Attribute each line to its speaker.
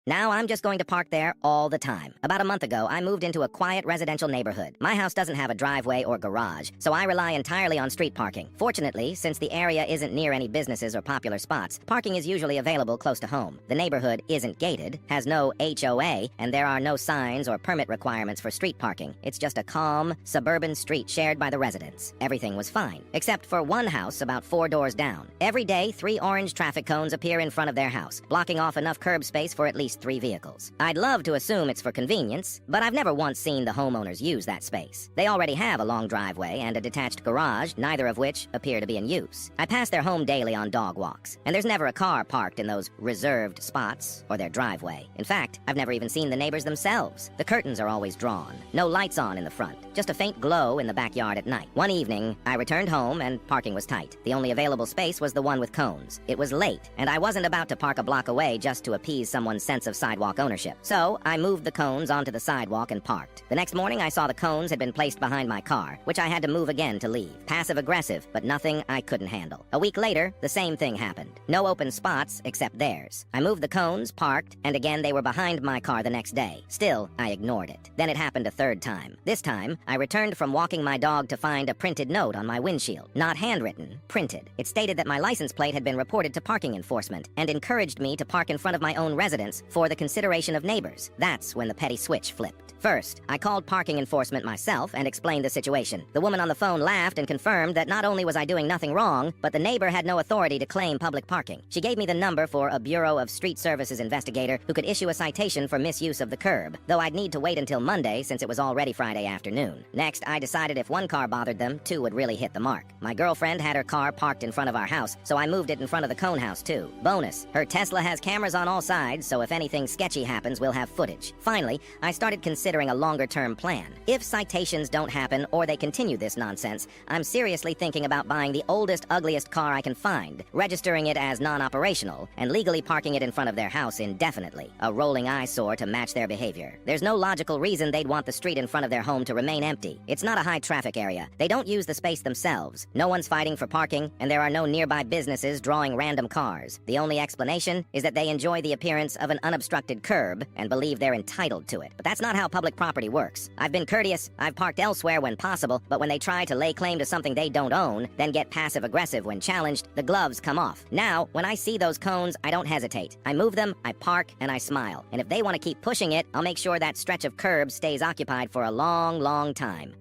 Speaker 1: Now I'm just going to park there all the time. About a month ago, I moved into a quiet residential neighborhood. My house doesn't have a driveway or garage, so I rely entirely on street parking. Fortunately, since the area isn't near any businesses or popular spots, parking is usually available close to home. The neighborhood isn't gated, has no HOA, and there are no signs or permit requirements for street parking. It's just a calm, suburban street shared by the residents. Everything was fine, except for one house about 4 doors down. Every day, 3 orange traffic cones appear in front of their house, blocking off enough curb space for at least 3 vehicles. I'd love to assume it's for convenience, but I've never once seen the homeowners use that space. They already have a long driveway and a detached garage, neither of which appear to be in use. I pass their home daily on dog walks, and there's never a car parked in those reserved spots or their driveway. In fact, I've never even seen the neighbors themselves. The curtains are always drawn, no lights on in the front, just a faint glow in the backyard at night. One evening, I returned home and parking was tight. The only available space was the one with cones. It was late, and I wasn't about to park a block away just to appease someone's sense of sidewalk ownership. So I moved the cones onto the sidewalk and parked. The next morning, I saw the cones had been placed behind my car, which I had to move again to leave. Passive-aggressive, but nothing I couldn't handle. A week later, the same thing happened. No open spots except theirs. I moved the cones, parked, and again they were behind my car the next day. Still, I ignored it. Then it happened a third time. This time, I returned from walking my dog to find a printed note on my windshield. Not handwritten, printed. It stated that my license plate had been reported to parking enforcement and encouraged me to park in front of my own residence for the consideration of neighbors. That's when the petty switch flipped. First, I called parking enforcement myself and explained the situation. The woman on the phone laughed and confirmed that not only was I doing nothing wrong, but the neighbor had no authority to claim public parking. She gave me the number for a Bureau of Street Services investigator who could issue a citation for misuse of the curb, though I'd need to wait until Monday since it was already Friday afternoon. Next, I decided if one car bothered them, 2 would really hit the mark. My girlfriend had her car parked in front of our house, so I moved it in front of the cone house too. Bonus, her Tesla has cameras on all sides, so if anything sketchy happens, we'll have footage. Finally, I started considering a longer-term plan. If citations don't happen or they continue this nonsense, I'm seriously thinking about buying the oldest, ugliest car I can find, registering it as non-operational, and legally parking it in front of their house indefinitely, a rolling eyesore to match their behavior. There's no logical reason they'd want the street in front of their home to remain empty. It's not a high-traffic area. They don't use the space themselves. No one's fighting for parking, and there are no nearby businesses drawing random cars. The only explanation is that they enjoy the appearance of an unobstructed curb and believe they're entitled to it. But that's not how public property works. I've been courteous, I've parked elsewhere when possible, but when they try to lay claim to something they don't own, then get passive-aggressive when challenged, the gloves come off. Now, when I see those cones, I don't hesitate. I move them, I park, and I smile. And if they want to keep pushing it, I'll make sure that stretch of curb stays occupied for a long, long time.